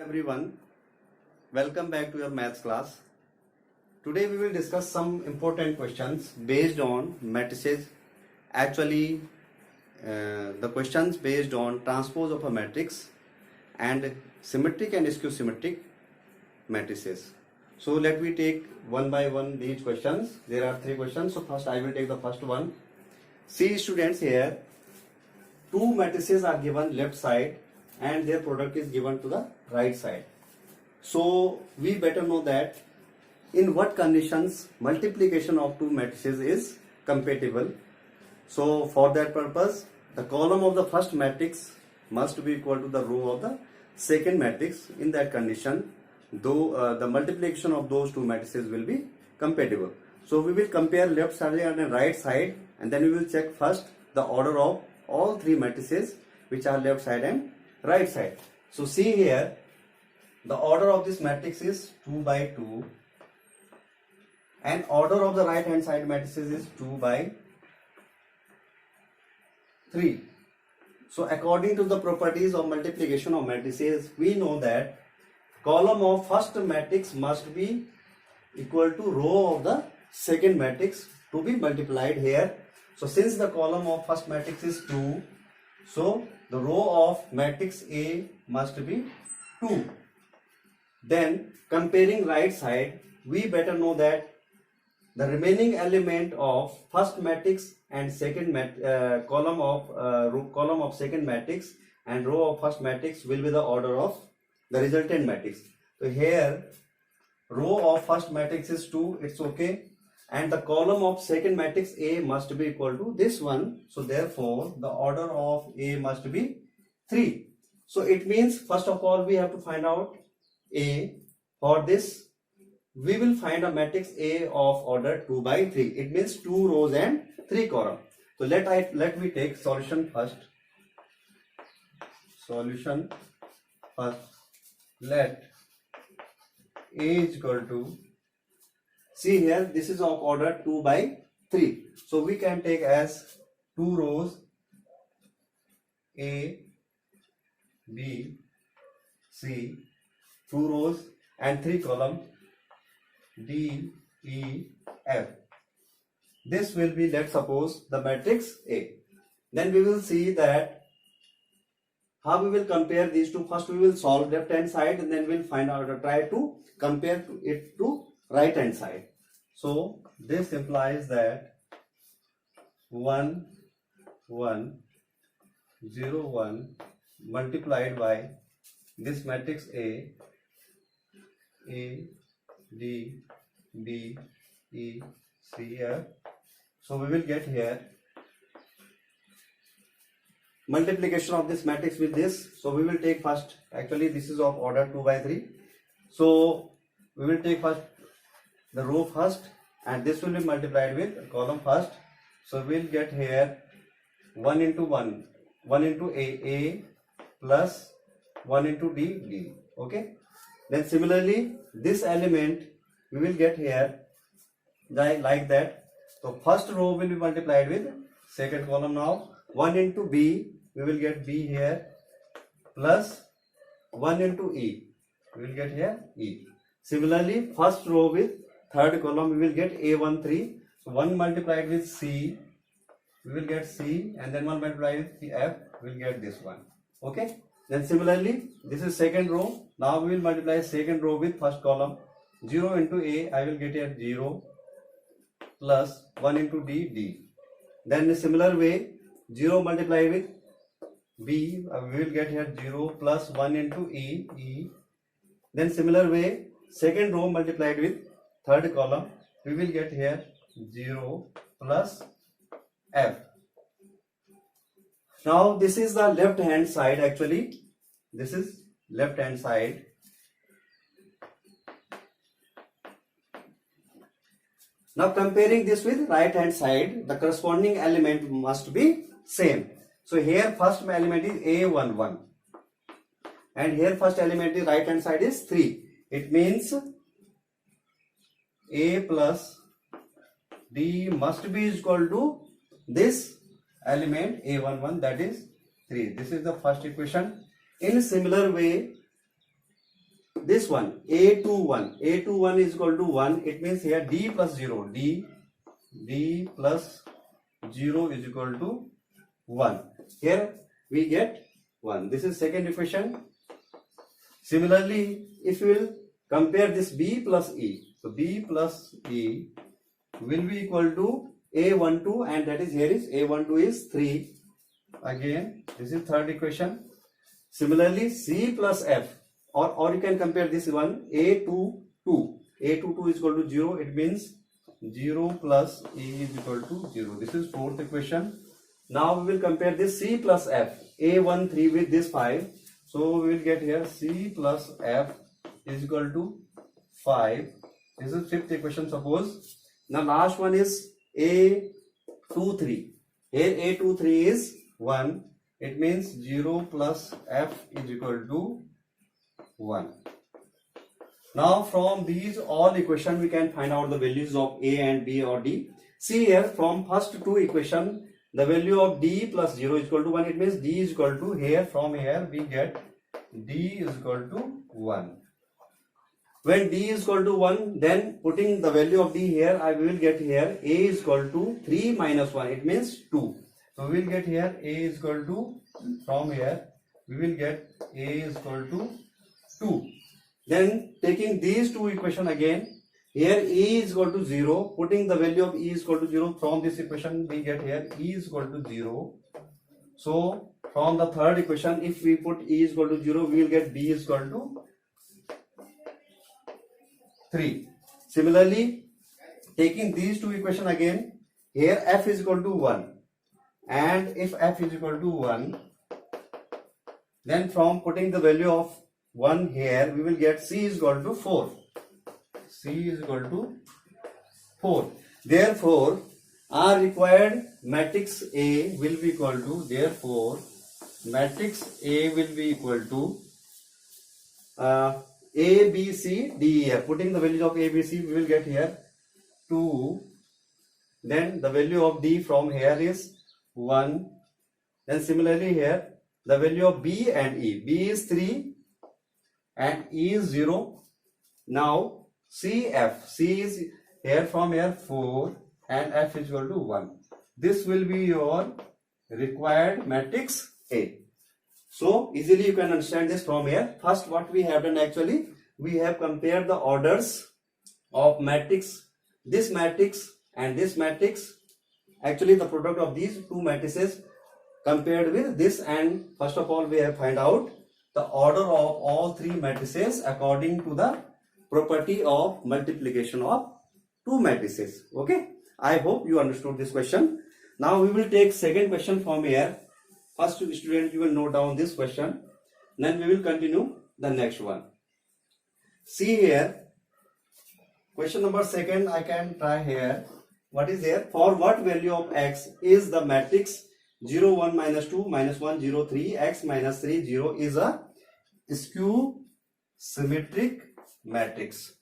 Everyone, welcome back to your maths class. Today we will discuss some important questions based on matrices. Actually, the questions based on transpose of a matrix and symmetric and skew symmetric matrices. So let me take one by one these questions. There are three questions. So first I will take the first one. See students, here two matrices are given left side and their product is given to the right side. So we better know that in what conditions multiplication of two matrices is compatible. So for that purpose, the column of the first matrix must be equal to the row of the second matrix. In that condition, though the multiplication of those two matrices will be compatible. So we will compare left side and right side, and then we will check first the order of all three matrices which are left side and right side. So see here, the order of this matrix is 2 by 2 and order of the right hand side matrices is 2 by 3. So according to the properties of multiplication of matrices, we know that column of first matrix must be equal to row of the second matrix to be multiplied here. So since the column of first matrix is 2, so the row of matrix A must be 2. Then comparing right side, we better know that the remaining element of first matrix and second column of second matrix and row of first matrix will be the order of the resultant matrix. So here row of first matrix is 2, it's okay, and the column of second matrix A must be equal to this one. So therefore the order of A must be 3. So it means first of all we have to find out A. For this we will find a matrix A of order 2 by 3. It means 2 rows and 3 columns. So let me take solution first. Solution first. Let A is equal to, see here, this is of order 2 by 3. So we can take as 2 rows A, B, C, 2 rows and 3 columns D, E, F. This will be, let's suppose, the matrix A. Then we will see that how we will compare these two. First we will solve left hand side and then we'll find out or try to compare it to right hand side. So this implies that 1, 1, 0, 1 multiplied by this matrix A, D, B, E, C, F. So we will get here multiplication of this matrix with this. So we will take first, actually this is of order 2 by 3. So we will take first the row first and this will be multiplied with column first. So we will get here 1 into 1, 1 into A plus 1 into D. Okay. Then similarly this element we will get here like that. So first row will be multiplied with second column. Now 1 into B, we will get B here, plus 1 into E, we will get here E. Similarly first row with third column we will get A13. So 1 multiplied with C, we will get C, and then 1 multiplied with F, we will get this one. Okay. Then similarly this is second row. Now we will multiply second row with first column. 0 into A, I will get here 0 plus 1 into D. Then in similar way 0 multiplied with B, we will get here 0 plus 1 into E. Then similar way second row multiplied with third column, we will get here 0 plus F. Now this is the left hand side. Actually this is left hand side. Now comparing this with right hand side, the corresponding element must be same. So here first element is A11 and here first element is right hand side is 3. It means A plus D must be equal to this element A11, that is 3. This is the first equation. In similar way, this one A21, A21 is equal to 1. It means here D plus 0, D plus 0 is equal to 1. Here we get 1. This is second equation. Similarly, if we will compare this B plus E, so B plus E will be equal to A12, and that is here is A12 is 3. Again, this is third equation. Similarly, C plus F, or you can compare this one A22. A22 is equal to 0. It means 0 plus E is equal to 0. This is fourth equation. Now we will compare this C plus F, A13 with this 5. So we will get here C plus F is equal to 5. This is fifth equation, suppose. Now last one is A23. Here A23 is 1. It means 0 plus F is equal to 1. Now from these all equations we can find out the values of A and B or D. See here, from first two equation, the value of D plus 0 is equal to 1. It means D is equal to, here from here we get D is equal to 1. When D is equal to 1, then putting the value of D here, I will get here A is equal to 3 minus 1. It means 2. So we will get here A is equal to, from here we will get A is equal to 2. Then taking these two equation again, here E is equal to 0, putting the value of E is equal to 0, from this equation we get here E is equal to 0. So from the third equation, if we put E is equal to 0, we will get B is equal to 3. Similarly, taking these two equation again, here F is equal to 1. And if F is equal to 1, then from putting the value of 1 here, we will get C is equal to 4. C is equal to 4. Therefore, our required matrix A will be equal to, therefore, matrix A will be equal to A, B, C, D, E, F. Putting the values of A, B, C, we will get here 2. Then the value of D from here is 1. Then similarly here, the value of B and E. B is 3 and E is 0. Now C, F. C is here from here 4 and F is equal to 1. This will be your required matrix A. So easily you can understand this from here. First, what we have done actually, we have compared the orders of matrix, this matrix and this matrix. Actually the product of these two matrices compared with this, and first of all we have find out the order of all three matrices according to the property of multiplication of two matrices. Okay, I hope you understood this question. Now we will take second question from here. First student, you will note down this question, then we will continue the next one. See here, question number second, I can try here. What is there? For what value of x is the matrix 0, 1, minus 2, minus 1, 0, 3, x minus 3, 0 is a skew symmetric matrix.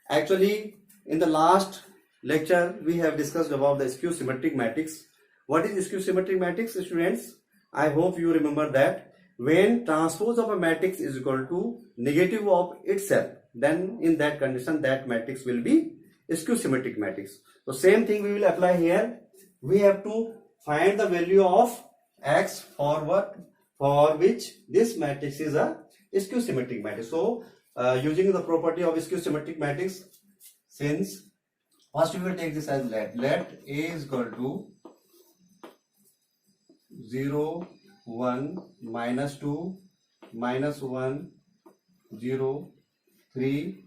Actually, in the last lecture, we have discussed about the skew symmetric matrix. What is skew symmetric matrix, students? I hope you remember that when transpose of a matrix is equal to negative of itself, then in that condition that matrix will be skew symmetric matrix. So same thing we will apply here. We have to find the value of x for what, for which this matrix is a skew symmetric matrix. So using the property of skew symmetric matrix, since first we will take this as let A is equal to 0, 1, minus 2, minus 1, 0, 3,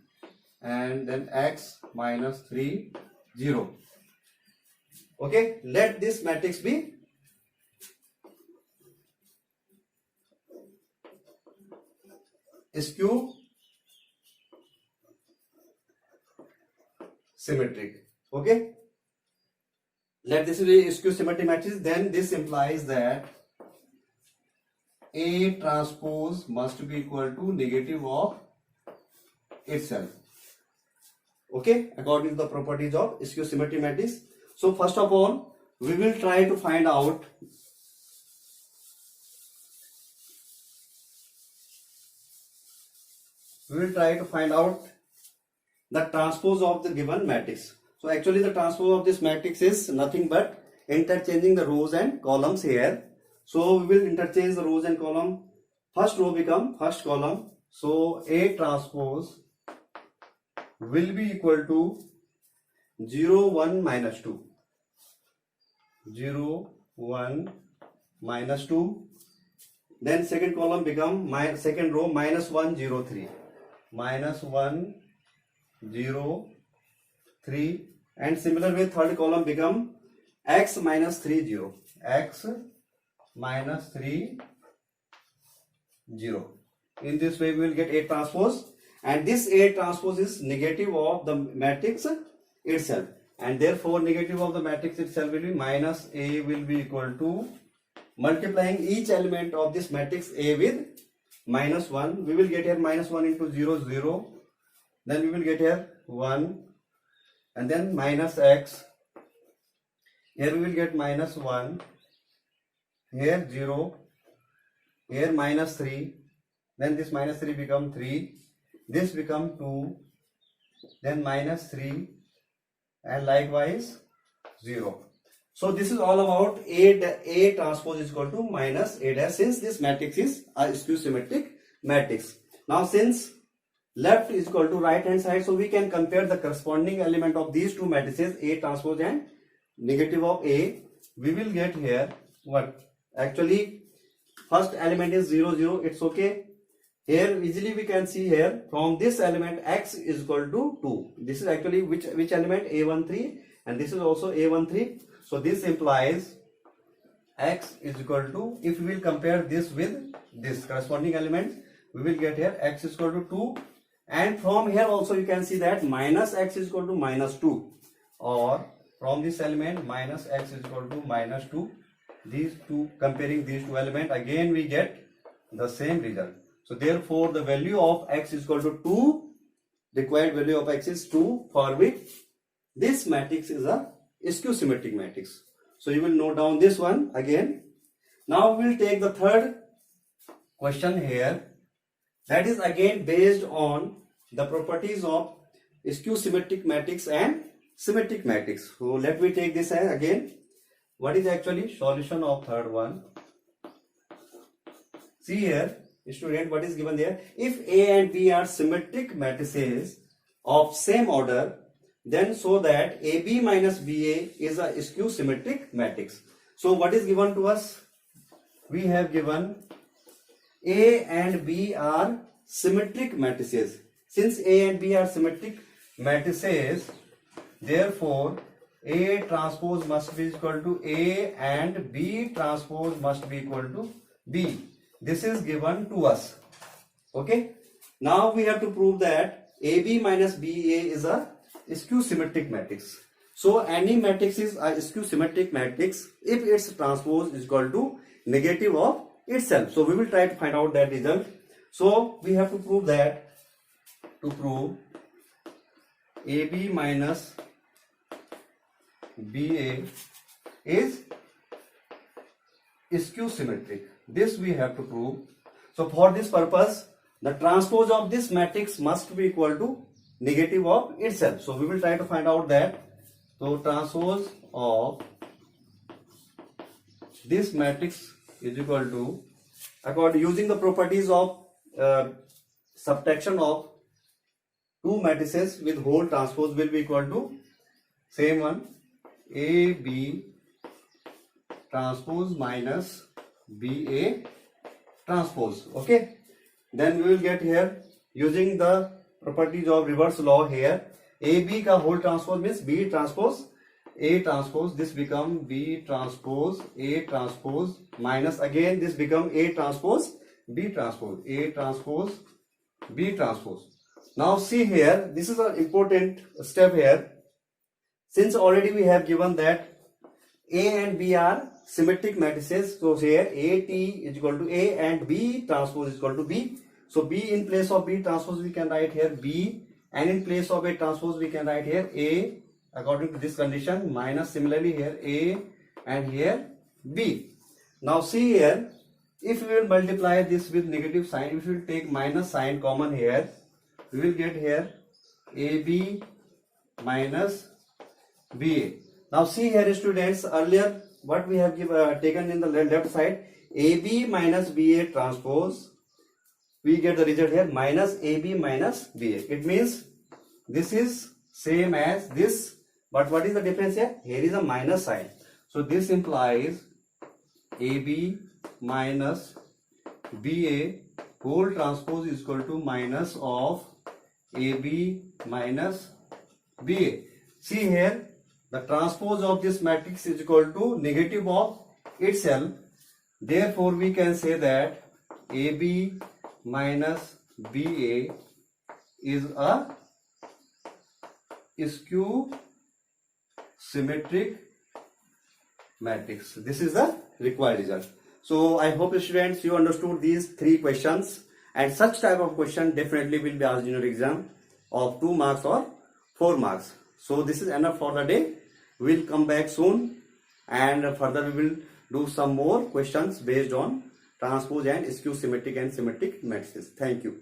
and then x minus 3, 0. Okay, let this matrix be skew symmetric. Okay, let this be skew symmetric matrix. Then this implies that A transpose must be equal to negative of itself. Okay, according to the properties of skew symmetric matrix. So first of all, we will try to find out we will try to find out the transpose of the given matrix. So actually the transpose of this matrix is nothing but interchanging the rows and columns here. So we will interchange the rows and column. First row become first column. So A transpose will be equal to 0, 1, minus 2. 0, 1, minus 2. Then second column become my second row minus 1, 0, 3. Minus 1, 0, 3. And similar way third column become x minus 3, 0. X minus 3, 0. In this way we will get A transpose, and this A transpose is negative of the matrix itself, and therefore negative of the matrix itself will be minus A will be equal to multiplying each element of this matrix A with minus 1. We will get here minus 1 into 0, 0. Then we will get here 1, and then minus x. Here we will get minus 1. Here 0. Here minus 3. Then this minus 3 become 3. This become 2. Then minus 3. And likewise 0. So this is all about A transpose is equal to minus A dash, since this matrix is a skew symmetric matrix. Now since left is equal to right hand side, so we can compare the corresponding element of these two matrices A transpose and negative of A. We will get here what? Actually first element is 0, 0. It's okay. Here easily we can see here from this element x is equal to 2. This is actually which element? A13, and this is also A13. So this implies x is equal to, if we will compare this with this corresponding element, we will get here x is equal to 2, and from here also you can see that minus x is equal to minus 2, or from this element minus x is equal to minus 2. These two, comparing these two elements, again we get the same result. So therefore the value of x is equal to 2, required value of x is 2, for which this matrix is a skew symmetric matrix. So you will note down this one again. Now we will take the third question here, that is again based on the properties of skew symmetric matrix and symmetric matrix. So let me take this again. What is actually solution of third one? See here, student, what is given there? If A and B are symmetric matrices of same order, then so that AB minus BA is a skew symmetric matrix. So what is given to us? We have given A and B are symmetric matrices. Since A and B are symmetric matrices, therefore A transpose must be equal to A and B transpose must be equal to B. This is given to us. Okay. Now we have to prove that AB minus BA is a skew symmetric matrix. So any matrix is a skew symmetric matrix if its transpose is equal to negative of itself. So we will try to find out that result. So we have to prove that, to prove AB minus BA is skew symmetric. This we have to prove. So for this purpose, the transpose of this matrix must be equal to negative of itself. So we will try to find out that. So transpose of this matrix is equal to, according using the properties of subtraction of two matrices with whole transpose will be equal to same one, AB transpose minus BA transpose. Okay, then we will get here using the properties of reverse law here, AB ka whole transpose means B transpose A transpose, this become B transpose A transpose minus again this become A transpose B transpose, A transpose B transpose. Now see here, this is an important step here. Since already we have given that A and B are symmetric matrices, so here AT is equal to A and B transpose is equal to B. So B in place of B transpose we can write here B, and in place of A transpose we can write here A according to this condition, minus similarly here A and here B. Now see here, if we will multiply this with negative sign, if we will take minus sign common here, we will get here AB minus BA. Now see here students, earlier what we have taken in the left side, AB minus BA transpose, we get the result here minus AB minus BA. It means this is same as this, but what is the difference here? Here is a minus sign. So this implies AB minus BA whole transpose is equal to minus of AB minus BA. See here, the transpose of this matrix is equal to negative of itself. Therefore, we can say that AB minus BA is a skew symmetric matrix. This is the required result. So I hope students you understood these three questions, and such type of question definitely will be asked in your exam of 2 marks or 4 marks. So this is enough for the day. We will come back soon, and further we will do some more questions based on transpose and skew symmetric and symmetric matrices. Thank you.